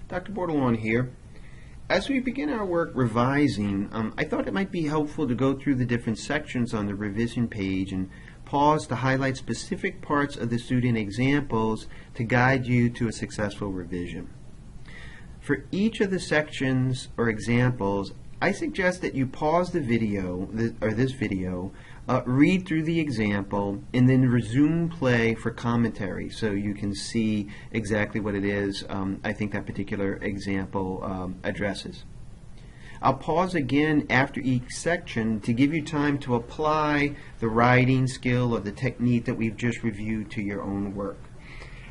Dr. Bordelon here. As we begin our work revising, I thought it might be helpful to go through the different sections on the revision page and pause to highlight specific parts of the student examples to guide you to a successful revision. For each of the sections or examples, I suggest that you pause the video, this video, read through the example, and then resume play for commentary so you can see exactly what it is I think that particular example addresses. I'll pause again after each section to give you time to apply the writing skill or the technique that we've just reviewed to your own work.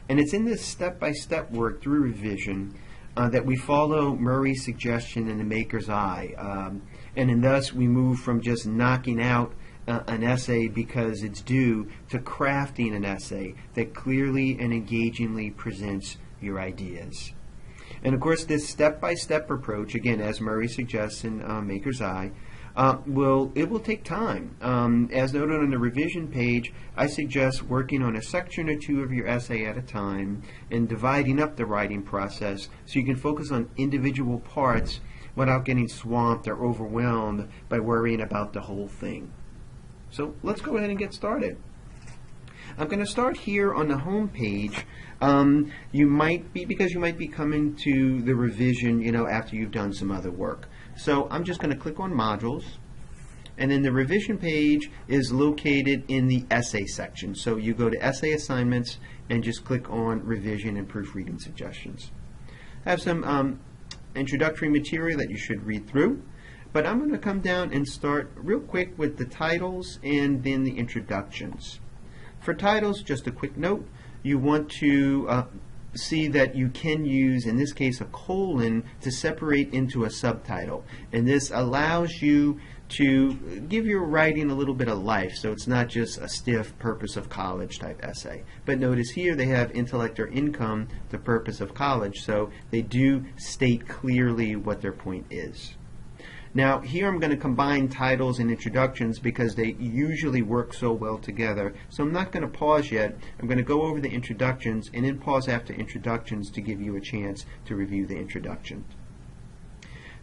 And it's in this step-by-step work through revision that we follow Murray's suggestion in the maker's eye. And in thus we move from just knocking out an essay because it's due to crafting an essay that clearly and engagingly presents your ideas. And of course this step-by-step approach, again as Murray suggests in Maker's Eye, it will take time. As noted on the revision page, I suggest working on a section or two of your essay at a time and dividing up the writing process so you can focus on individual parts without getting swamped or overwhelmed by worrying about the whole thing. So let's go ahead and get started. I'm going to start here on the home page. You might be coming to the revision, after you've done some other work. So I'm just going to click on Modules, and then the revision page is located in the Essay section. So you go to Essay Assignments and just click on Revision and Proofreading Suggestions. I have some introductory material that you should read through, but I'm going to come down and start real quick with the titles and then the introductions. For titles, just a quick note, you want to see that you can use, in this case, a colon to separate into a subtitle. And this allows you to give your writing a little bit of life, so it's not just a stiff purpose of college type essay. But notice here they have intellect or income, the purpose of college, so they do state clearly what their point is. Now here I'm going to combine titles and introductions because they usually work so well together. So I'm not going to pause yet. I'm going to go over the introductions and then pause after introductions to give you a chance to review the introduction.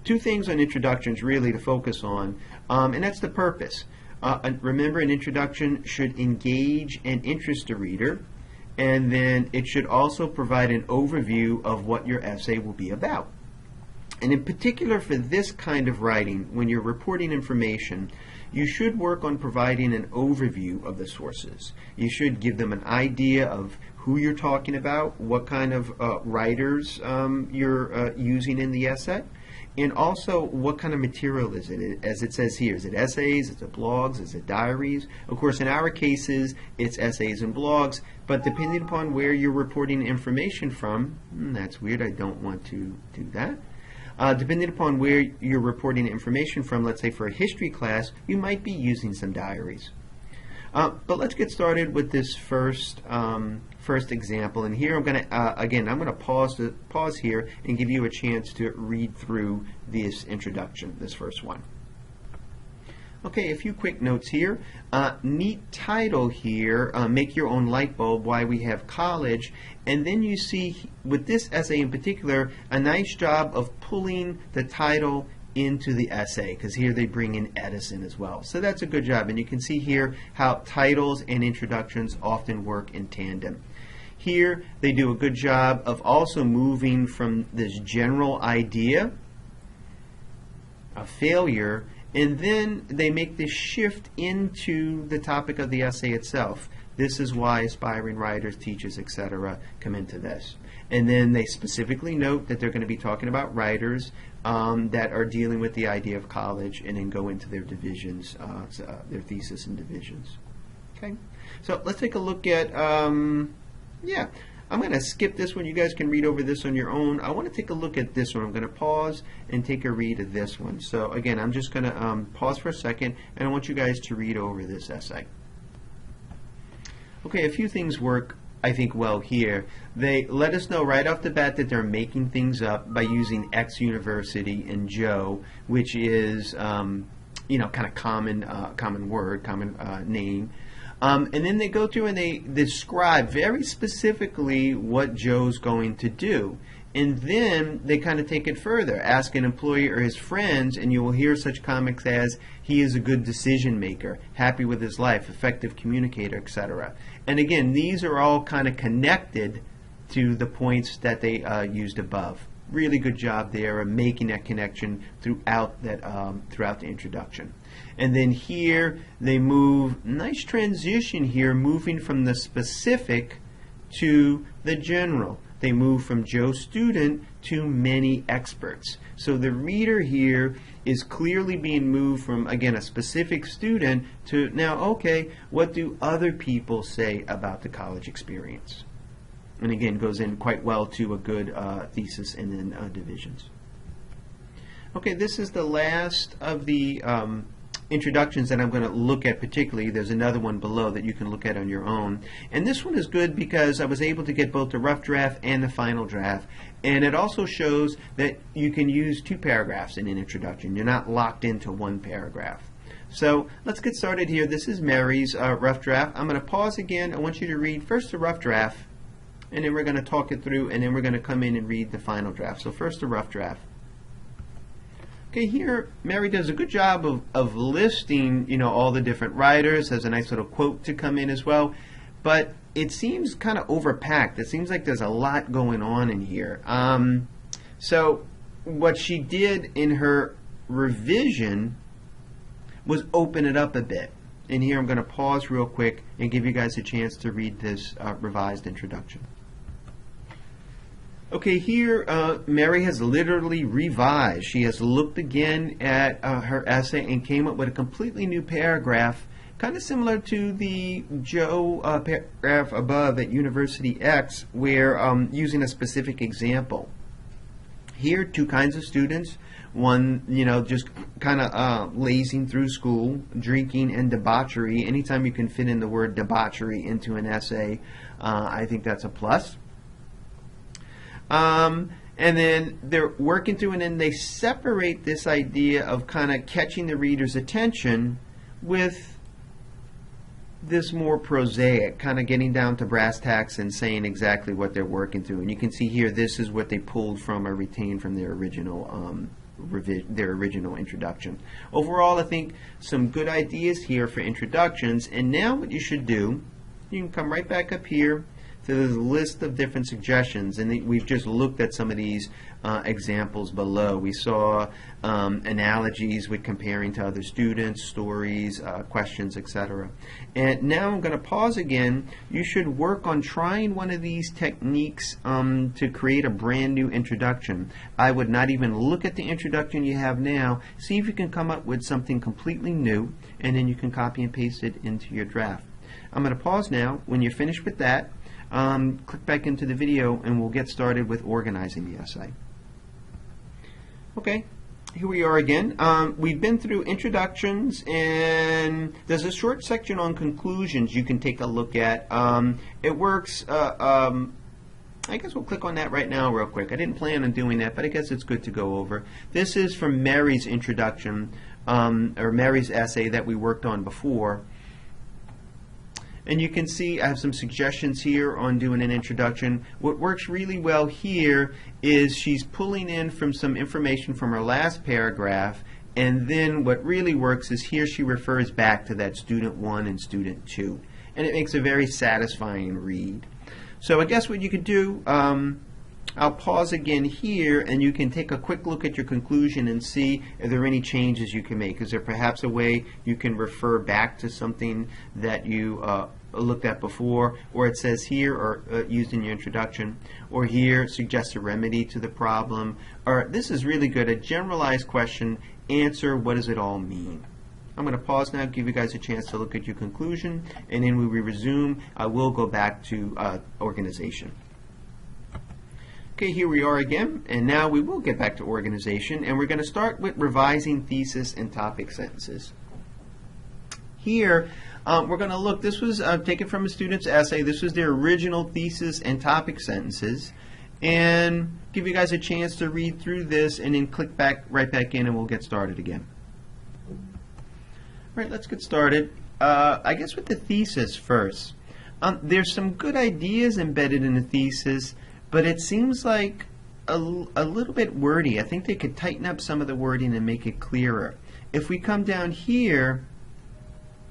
Two things on introductions really to focus on, and that's the purpose. Remember, an introduction should engage and interest the reader, and then it should also provide an overview of what your essay will be about. And in particular for this kind of writing, when you're reporting information, you should work on providing an overview of the sources. You should give them an idea of who you're talking about, what kind of writers you're using in the essay, and also what kind of material is it. As it says here, is it essays, is it blogs, is it diaries? Of course, in our cases, it's essays and blogs, but depending upon where you're reporting information from, that's weird, I don't want to do that. Depending upon where you're reporting information from, let's say for a history class, you might be using some diaries. But let's get started with this first example. And here I'm going to pause here and give you a chance to read through this introduction, this first one. Okay, a few quick notes here. Neat title here, Make Your Own Light Bulb, Why We Have College. And then you see, with this essay in particular, a nice job of pulling the title into the essay, because here they bring in Edison as well. So that's a good job. And you can see here how titles and introductions often work in tandem. Here they do a good job of also moving from this general idea of failure, and then they make this shift into the topic of the essay itself. This is why aspiring writers, teachers, etc. come into this. And then they specifically note that they're going to be talking about writers that are dealing with the idea of college, and then go into their divisions, their thesis and divisions. Okay, so let's take a look at, I'm going to skip this one. You guys can read over this on your own. I want to take a look at this one. I'm going to pause and take a read of this one. So again, I'm just going to pause for a second, and I want you guys to read over this essay. Okay, a few things work, I think, well here. They let us know right off the bat that they're making things up by using X University and Joe, which is, kind of common word, common name. And then they go through and they describe very specifically what Joe's going to do. And then they kind of take it further. Ask an employee or his friends, and you will hear such comments as, he is a good decision maker, happy with his life, effective communicator, etc. And again, these are all kind of connected to the points that they used above. Really good job there of making that connection throughout the introduction. And then here they move, nice transition here, moving from the specific to the general. They move from Joe student to many experts. So the reader here is clearly being moved from, again, a specific student to now, okay, what do other people say about the college experience? And again, goes in quite well to a good thesis and then divisions. Okay, this is the last of the introductions that I'm going to look at particularly. There's another one below that you can look at on your own. And this one is good because I was able to get both the rough draft and the final draft. And it also shows that you can use 2 paragraphs in an introduction. You're not locked into 1 paragraph. So let's get started here. This is Mary's rough draft. I'm going to pause again. I want you to read first the rough draft, and then we're going to talk it through, and then we're going to come in and read the final draft. So first the rough draft. Okay, here Mary does a good job of listing, you know, all the different writers. Has a nice little quote to come in as well, but it seems kind of overpacked. It seems like there's a lot going on in here. So what she did in her revision was open it up a bit. And here I'm going to pause real quick and give you guys a chance to read this revised introduction. Okay, here Mary has literally revised. She has looked again at her essay and came up with a completely new paragraph, kind of similar to the Joe paragraph above at University X, where using a specific example. Here, 2 kinds of students. One, you know, just kind of lazing through school, drinking, and debauchery. Anytime you can fit in the word debauchery into an essay, I think that's a plus. And then they're working through, and then they separate this idea of kind of catching the reader's attention with this more prosaic, kind of getting down to brass tacks and saying exactly what they're working through. And you can see here, this is what they pulled from or retained from their original introduction. Overall, I think some good ideas here for introductions. And now what you should do, you can come right back up here to this list of different suggestions, and we've just looked at some of these examples below. We saw analogies with comparing to other students, stories, questions, etc. And now I'm going to pause again. You should work on trying one of these techniques to create a brand new introduction. I would not even look at the introduction you have now. See if you can come up with something completely new, and then you can copy and paste it into your draft. I'm going to pause now. When you're finished with that, click back into the video and we'll get started with organizing the essay. Okay, here we are again. We've been through introductions, and there's a short section on conclusions you can take a look at. It works, I guess we'll click on that right now real quick. I didn't plan on doing that, but I guess it's good to go over. This is from Mary's introduction, or Mary's essay that we worked on before. And you can see I have some suggestions here on doing an introduction. What works really well here is she's pulling in from some information from her last paragraph, and then what really works is here she refers back to that student 1 and student 2. And it makes a very satisfying read. So I guess what you could do, I'll pause again here, and you can take a quick look at your conclusion and see if there are any changes you can make. Is there perhaps a way you can refer back to something that you looked at before, or it says here, or used in your introduction, or here suggest a remedy to the problem, or this is really good, a generalized question, answer, what does it all mean? I'm going to pause now, give you guys a chance to look at your conclusion, and then when we resume, I will go back to organization. Okay, here we are again, and now we will get back to organization, and we're going to start with revising thesis and topic sentences. Here, we're going to look, this was taken from a student's essay. This was their original thesis and topic sentences, and give you guys a chance to read through this and then click back right back in, and we'll get started again. All right, let's get started. I guess with the thesis first. There's some good ideas embedded in the thesis, but it seems like a little bit wordy. I think they could tighten up some of the wording and make it clearer. If we come down here,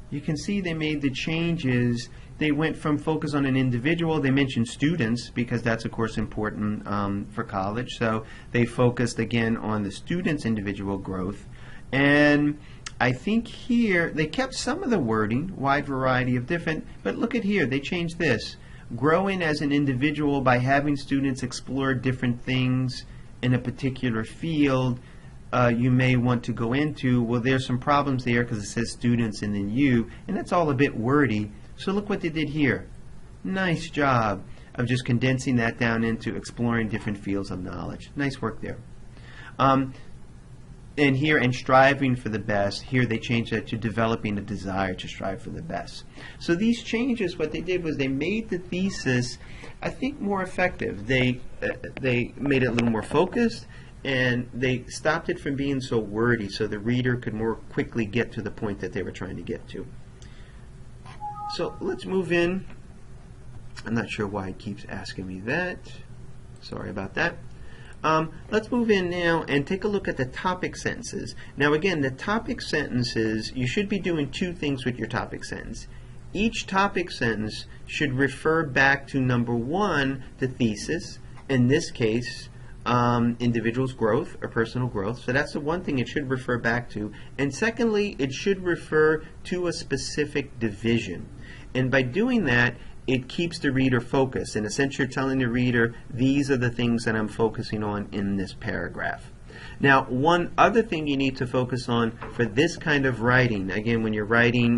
you can see they made the changes. They went from focus on an individual. They mentioned students because that's, of course, important for college. So they focused again on the students' individual growth. And I think here they kept some of the wording, wide variety of different, but look at here, they changed this. Growing as an individual by having students explore different things in a particular field you may want to go into. Well, there's some problems there because it says students and then you, and that's all a bit wordy. So look what they did here. Nice job of just condensing that down into exploring different fields of knowledge. Nice work there. And here, and striving for the best, here they changed that to developing a desire to strive for the best. So these changes, what they did was they made the thesis, I think, more effective. They made it a little more focused, and they stopped it from being so wordy so the reader could more quickly get to the point that they were trying to get to. So let's move in. I'm not sure why it keeps asking me that. Sorry about that. Let's move in now and take a look at the topic sentences. Now again, the topic sentences, you should be doing two things with your topic sentence. Each topic sentence should refer back to, number one, the thesis, in this case, individual's growth or personal growth. So that's the one thing it should refer back to. And secondly, it should refer to a specific division. And by doing that, it keeps the reader focused. In a sense, you're telling the reader, these are the things that I'm focusing on in this paragraph. Now, one other thing you need to focus on for this kind of writing, again, when you're writing,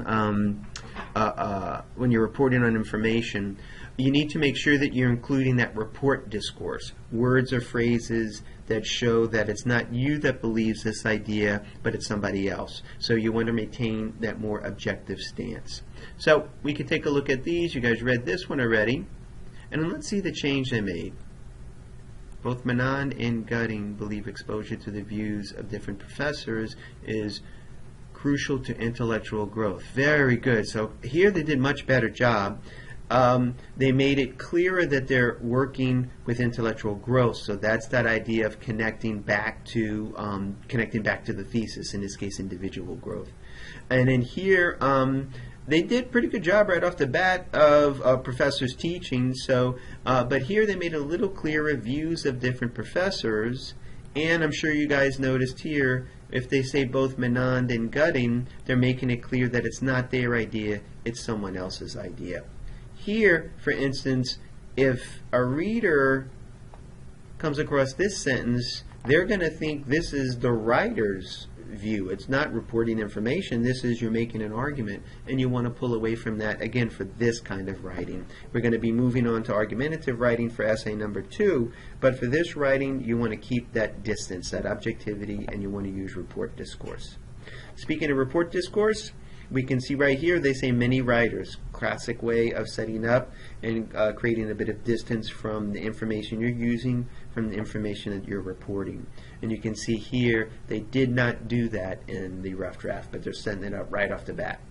when you're reporting on information, you need to make sure that you're including that report discourse, words or phrases that show that it's not you that believes this idea, but it's somebody else. So you want to maintain that more objective stance. So we can take a look at these. You guys read this one already. And let's see the change they made. Both Menand and Gutting believe exposure to the views of different professors is crucial to intellectual growth. Very good. So here they did a much better job. They made it clearer that they're working with intellectual growth. So that's that idea of connecting back to the thesis, in this case, individual growth. And in here, they did a pretty good job right off the bat of professors teaching. So, but here they made a little clearer views of different professors. And I'm sure you guys noticed here, if they say both Menand and Gutting, they're making it clear that it's not their idea, it's someone else's idea. Here, for instance, if a reader comes across this sentence, they're going to think this is the writer's view. It's not reporting information. This is you're making an argument, and you want to pull away from that, again, for this kind of writing. We're going to be moving on to argumentative writing for essay number 2, but for this writing, you want to keep that distance, that objectivity, and you want to use report discourse. Speaking of report discourse, we can see right here they say many writers. Classic way of setting up and creating a bit of distance from the information you're using from the information that you're reporting. And you can see here they did not do that in the rough draft, but they're setting it up right off the bat.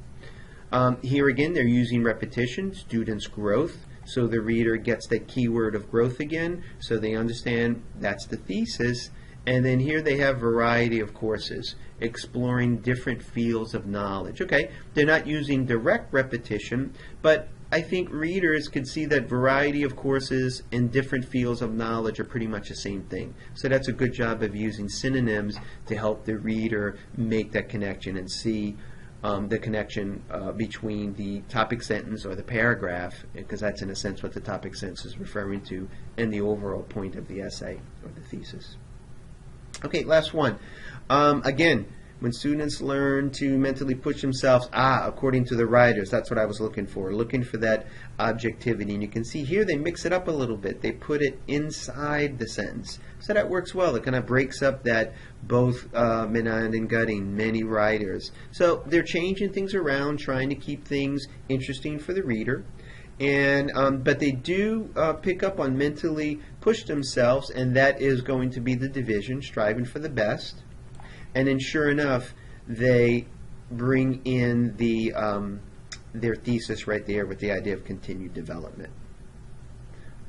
Here again they're using repetition, students' growth, so the reader gets that keyword of growth again, so they understand that's the thesis. And then here they have variety of courses, exploring different fields of knowledge. Okay, they're not using direct repetition, but I think readers could see that variety of courses in different fields of knowledge are pretty much the same thing. So that's a good job of using synonyms to help the reader make that connection and see the connection between the topic sentence or the paragraph, because that's in a sense what the topic sentence is referring to, and the overall point of the essay or the thesis. Okay, last one. Again, when students learn to mentally push themselves, according to the writers, that's what I was looking for that objectivity. And you can see here they mix it up a little bit. They put it inside the sentence. So that works well. It kind of breaks up that both Menand and Gutting, many writers. So they're changing things around, trying to keep things interesting for the reader. And but they do pick up on mentally push themselves, and that is going to be the division, striving for the best. And then sure enough, they bring in the their thesis right there with the idea of continued development.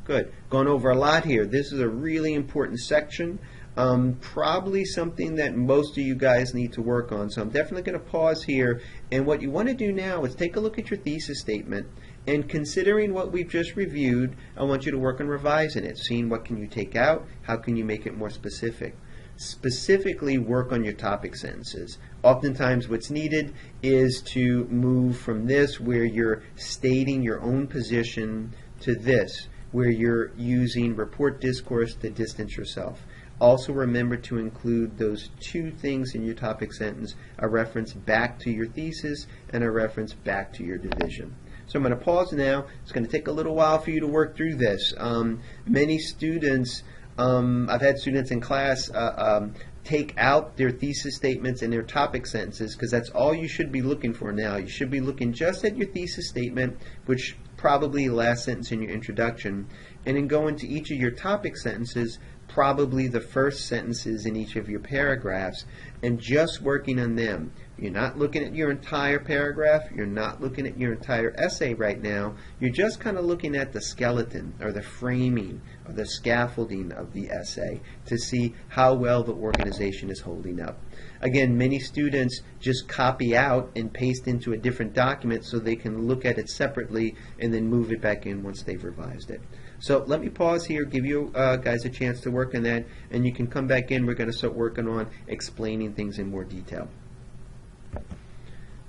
Good. Gone over a lot here. This is a really important section. Probably something that most of you guys need to work on. So I'm definitely going to pause here. And what you want to do now is take a look at your thesis statement. And considering what we've just reviewed, I want you to work on revising it, seeing what can you take out, how can you make it more specific. Specifically work on your topic sentences. Oftentimes what's needed is to move from this where you're stating your own position to this where you're using report discourse to distance yourself. Also remember to include those two things in your topic sentence, a reference back to your thesis and a reference back to your division. So I'm going to pause now. It's going to take a little while for you to work through this. Many students, I've had students in class take out their thesis statements and their topic sentences because that's all you should be looking for now. You should be looking just at your thesis statement, which probably last sentence in your introduction, and then go into each of your topic sentences, probably the first sentences in each of your paragraphs, and just working on them. You're not looking at your entire paragraph, you're not looking at your entire essay right now, you're just kind of looking at the skeleton or the framing or the scaffolding of the essay to see how well the organization is holding up. Again, many students just copy out and paste into a different document so they can look at it separately and then move it back in once they've revised it. So let me pause here, give you guys a chance to work on that, and you can come back in. We're going to start working on explaining things in more detail.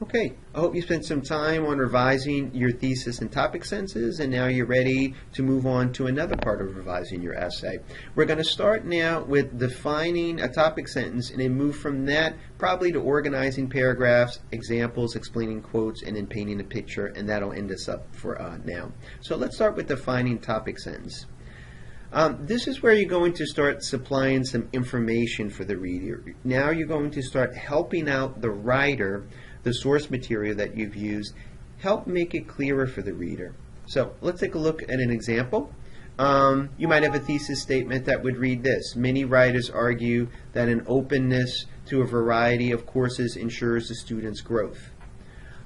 Okay, I hope you spent some time on revising your thesis and topic sentences, and now you're ready to move on to another part of revising your essay. We're going to start now with defining a topic sentence and then move from that probably to organizing paragraphs, examples, explaining quotes, and then painting a picture, and that'll end us up for now. So let's start with defining topic sentence. This is where you're going to start supplying some information for the reader. Now you're going to start helping out the writer, the source material that you've used, help make it clearer for the reader. So let's take a look at an example. You might have a thesis statement that would read this: many writers argue that an openness to a variety of courses ensures the student's growth.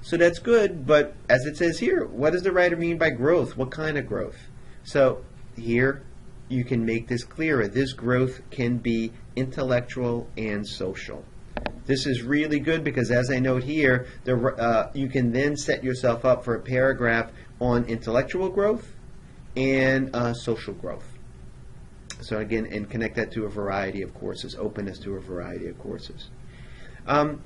So that's good, but as it says here, what does the writer mean by growth? What kind of growth? So here you can make this clearer. This growth can be intellectual and social. This is really good because, as I note here, you can then set yourself up for a paragraph on intellectual growth and social growth. So again, and connect that to a variety of courses, openness to a variety of courses. I'm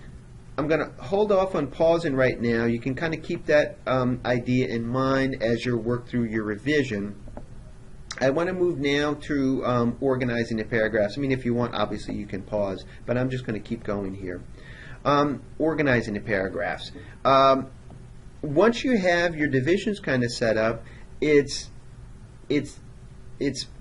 going to hold off on pausing right now. You can kind of keep that idea in mind as you work through your revision. I want to move now to organizing the paragraphs. I mean, if you want, obviously you can pause, but I'm just going to keep going here. Organizing the paragraphs. Once you have your divisions kind of set up, it's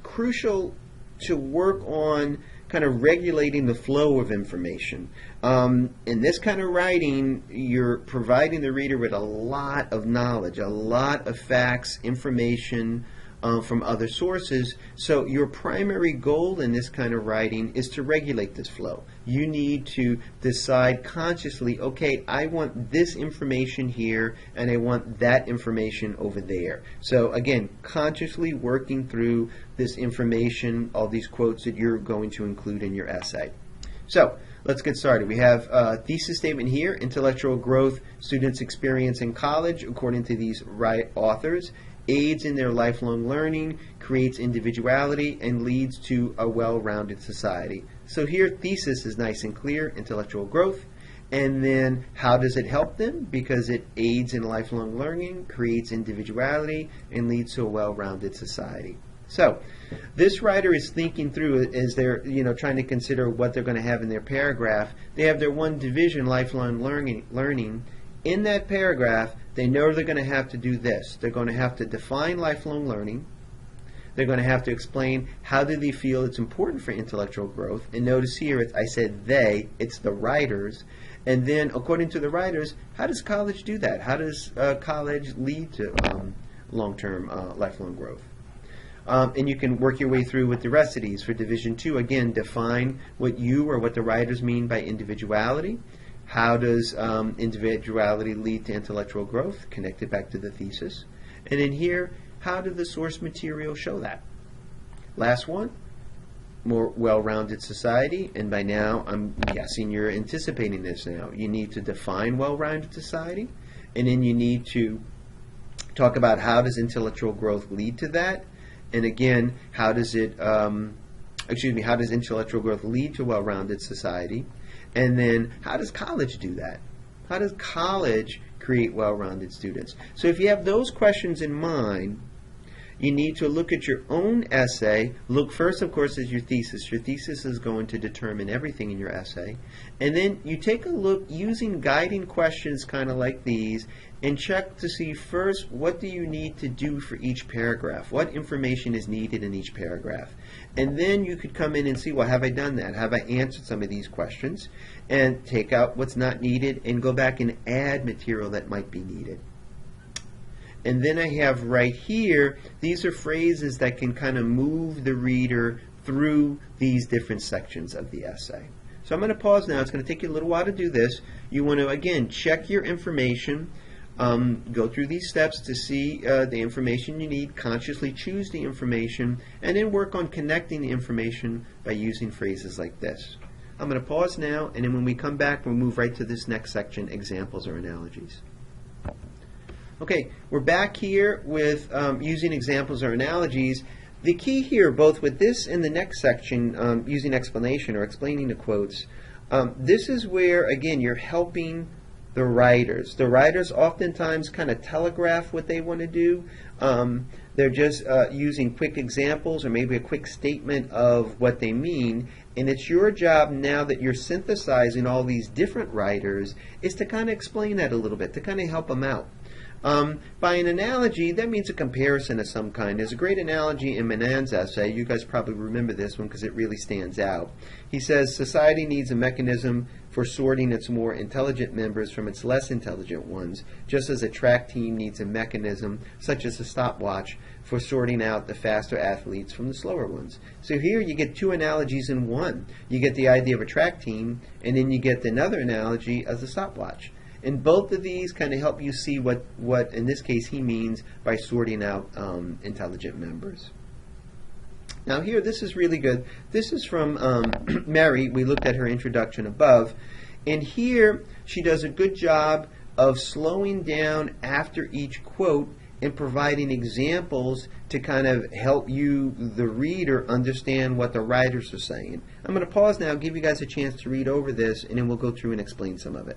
crucial to work on kind of regulating the flow of information. In this kind of writing, you're providing the reader with a lot of knowledge, a lot of facts, information, from other sources. So your primary goal in this kind of writing is to regulate this flow. You need to decide consciously, okay, I want this information here and I want that information over there. So again, consciously working through this information, all these quotes that you're going to include in your essay. So let's get started. We have a thesis statement here: intellectual growth students experience in college, according to these authors, aids in their lifelong learning, creates individuality, and leads to a well-rounded society. So here, thesis is nice and clear: intellectual growth. And then how does it help them? Because it aids in lifelong learning, creates individuality, and leads to a well-rounded society. So this writer is thinking through as they're trying to consider what they're going to have in their paragraph. They have their one division, lifelong learning. In that paragraph, they know they're going to have to do this. They're going to have to define lifelong learning. They're going to have to explain how do they feel it's important for intellectual growth. And notice here, I said they, it's the writers. And then, according to the writers, how does college do that? How does college lead to long-term lifelong growth? And you can work your way through with the rest of these. For Division 2, again, define what you or what the writers mean by individuality. How does individuality lead to intellectual growth? Connect it back to the thesis. And then here, How did the source material show that? Last one, more well-rounded society, and by now I'm guessing you're anticipating this now. You need to define well-rounded society, and then you need to talk about how does intellectual growth lead to that, and again, how does how does intellectual growth lead to well-rounded society, and then how does college do that? How does college create well-rounded students? So if you have those questions in mind, you need to look at your own essay. Look first, of course, at your thesis. Your thesis is going to determine everything in your essay. And then you take a look using guiding questions kind of like these and check to see first, what do you need to do for each paragraph? What information is needed in each paragraph? And then you could come in and see, well, have I done that? Have I answered some of these questions? And take out what's not needed and go back and add material that might be needed. And then I have right here, these are phrases that can kind of move the reader through these different sections of the essay. So I'm going to pause now. It's going to take you a little while to do this. You want to, again, check your information, go through these steps to see the information you need, consciously choose the information, and then work on connecting the information by using phrases like this. I'm going to pause now, and then when we come back, we'll move right to this next section, examples or analogies. Okay, we're back here with using examples or analogies. The key here, both with this and the next section, using explanation or explaining the quotes, this is where, again, you're helping the writers. The writers oftentimes kind of telegraph what they want to do. They're just using quick examples or maybe a quick statement of what they mean. And it's your job now that you're synthesizing all these different writers is to kind of explain that a little bit, to kind of help them out. By an analogy, that means a comparison of some kind. There's a great analogy in Menand's essay. You guys probably remember this one because it really stands out. He says, society needs a mechanism for sorting its more intelligent members from its less intelligent ones, just as a track team needs a mechanism, such as a stopwatch, for sorting out the faster athletes from the slower ones. So here you get two analogies in one. You get the idea of a track team, and then you get another analogy as a stopwatch. And both of these kind of help you see what in this case he means by sorting out intelligent members. Now here, this is really good. This is from Mary. We looked at her introduction above. And here she does a good job of slowing down after each quote and providing examples to kind of help you, the reader, understand what the writers are saying. I'm going to pause now, give you guys a chance to read over this, and then we'll go through and explain some of it.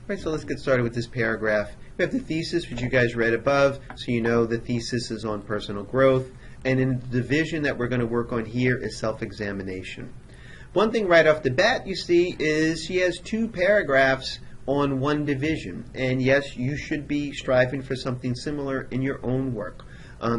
Right, so let's get started with this paragraph. We have the thesis, which you guys read above, so you know the thesis is on personal growth. And in the division that we're going to work on here is self-examination. One thing right off the bat you see is she has two paragraphs on one division. And yes, you should be striving for something similar in your own work.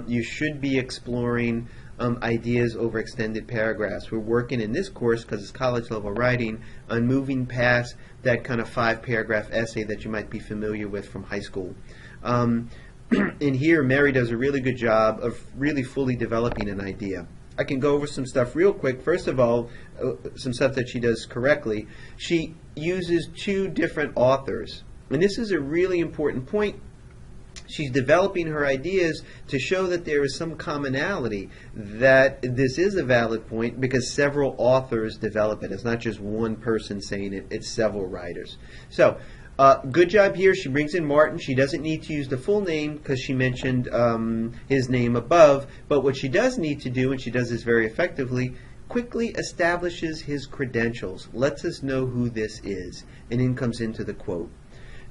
You should be exploring ideas over extended paragraphs. We're working in this course, because it's college level writing, on moving past that kind of 5-paragraph essay that you might be familiar with from high school. In here, Mary does a really good job of really fully developing an idea. I can go over some stuff real quick. First of all, some stuff that she does correctly. She uses two different authors. And this is a really important point. She's developing her ideas to show that there is some commonality, that this is a valid point because several authors develop it. It's not just one person saying it, it's several writers. So, good job here. She brings in Martin. She doesn't need to use the full name because she mentioned his name above, but what she does need to do, and she does this very effectively, quickly establishes his credentials, lets us know who this is, and then comes into the quote.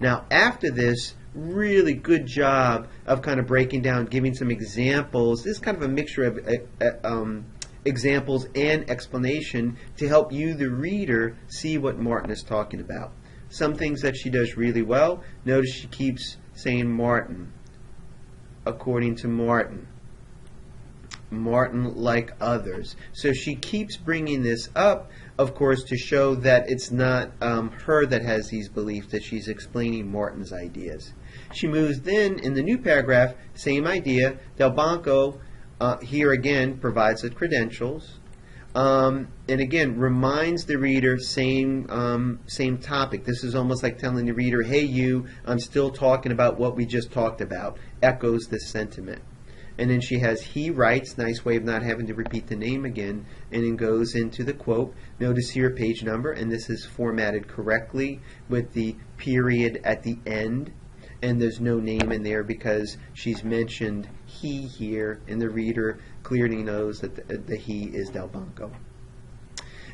Now, after this, really good job of kind of breaking down, giving some examples. This is kind of a mixture of examples and explanation to help you, the reader, see what Martin is talking about. Some things that she does really well. Notice she keeps saying Martin, according to Martin, Martin like others. So she keeps bringing this up, of course, to show that it's not her that has these beliefs, that she's explaining Martin's ideas. She moves then, in the new paragraph, same idea. Del Banco, here again, provides the credentials. And again, reminds the reader, same topic. This is almost like telling the reader, hey you, I'm still talking about what we just talked about. Echoes this sentiment. And then she has he writes, nice way of not having to repeat the name again, and then goes into the quote. Notice here page number, and this is formatted correctly with the period at the end. And there's no name in there because she's mentioned he here, and the reader clearly knows that the he is Delbanco.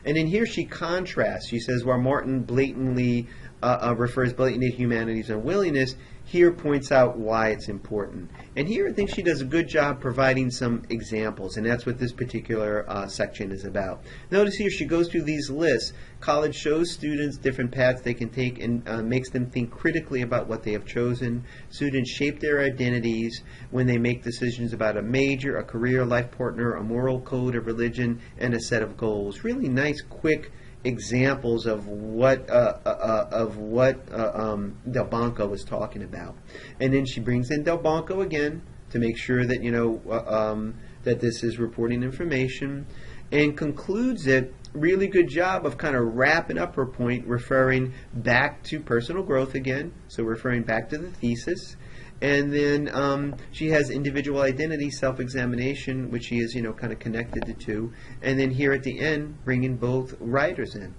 And in here she contrasts. She says, while Martin blatantly refers blatantly to humanity's unwillingness, here points out why it's important. And here I think she does a good job providing some examples, and that's what this particular section is about. Notice here she goes through these lists. College shows students different paths they can take and makes them think critically about what they have chosen. Students shape their identities when they make decisions about a major, a career, a life partner, a moral code, a religion, and a set of goals. Really nice, quick examples of what Delbanco was talking about. And then she brings in Delbanco again to make sure that that this is reporting information, and concludes it. Really good job of kind of wrapping up her point, referring back to personal growth again, so referring back to the thesis. And then she has individual identity, self-examination, which she is, kind of connected to two. And then here at the end, bringing both writers in.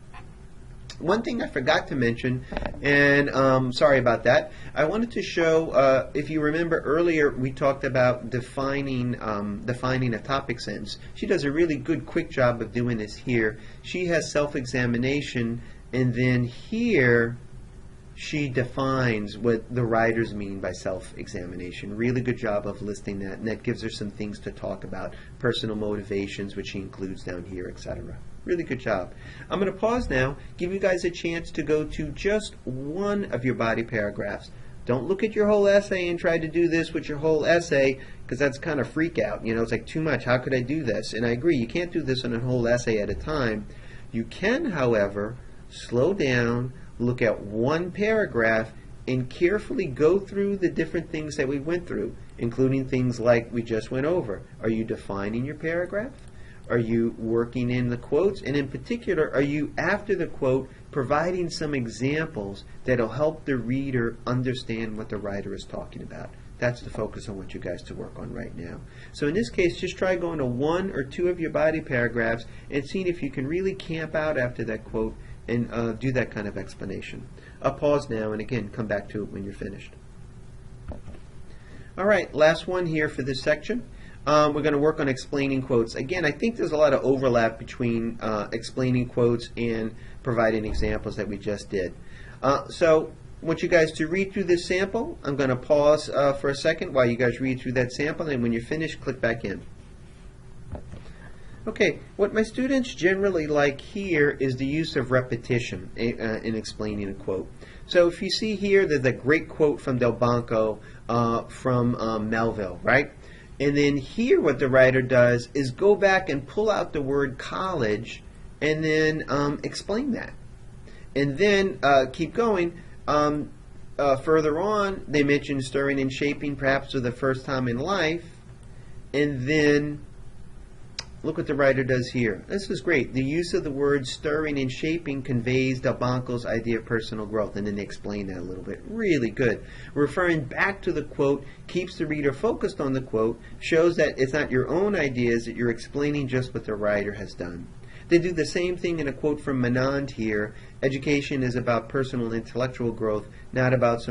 One thing I forgot to mention, and sorry about that, I wanted to show, if you remember earlier, we talked about defining a topic sentence. She does a really good, quick job of doing this here. She has self-examination, and then here she defines what the writers mean by self-examination. Really good job of listing that, and that gives her some things to talk about, personal motivations, which she includes down here, etc. Really good job. I'm going to pause now, give you guys a chance to go to just one of your body paragraphs. Don't look at your whole essay and try to do this with your whole essay, because that's kind of freak out. It's like too much. How could I do this? And I agree, you can't do this on a whole essay at a time. You can, however, slow down, look at one paragraph, and carefully go through the different things that we went through, including things like we just went over. Are you defining your paragraph? Are you working in the quotes? And in particular, are you, after the quote, providing some examples that will help the reader understand what the writer is talking about? That's the focus I want you guys to work on right now. So in this case, just try going to one or two of your body paragraphs and seeing if you can really camp out after that quote and do that kind of explanation. I'll pause now and again come back to it when you're finished. All right, last one here for this section. We're going to work on explaining quotes. Again, I think there's a lot of overlap between explaining quotes and providing examples that we just did. So I want you guys to read through this sample. I'm going to pause for a second while you guys read through that sample, and when you're finished, click back in. Okay, what my students generally like here is the use of repetition in explaining a quote. So if you see here, there's a great quote from Delbanco from Melville, right? And then here what the writer does is go back and pull out the word college and then explain that. And then keep going. Further on, they mention stirring and shaping perhaps for the first time in life. And then look what the writer does here. This is great. The use of the word stirring and shaping conveys Delbanco's idea of personal growth, and then they explain that a little bit. Really good. Referring back to the quote keeps the reader focused on the quote, shows that it's not your own ideas, that you're explaining just what the writer has done. They do the same thing in a quote from Menand here. Education is about personal and intellectual growth, not about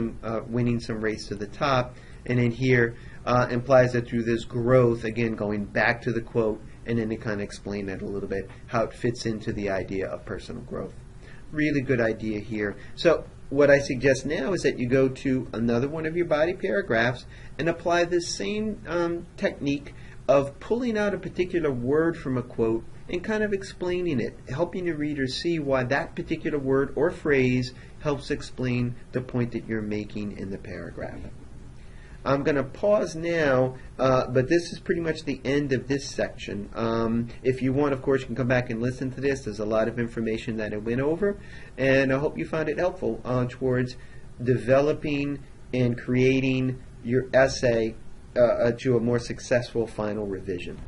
winning some race to the top. And then here implies that through this growth, again going back to the quote, and then they kind of explain that a little bit, how it fits into the idea of personal growth. Really good idea here. So what I suggest now is that you go to another one of your body paragraphs and apply this same technique of pulling out a particular word from a quote and kind of explaining it, helping the reader see why that particular word or phrase helps explain the point that you're making in the paragraph. I'm going to pause now, but this is pretty much the end of this section. If you want, of course, you can come back and listen to this. There's a lot of information that I went over, and I hope you found it helpful towards developing and creating your essay to a more successful final revision.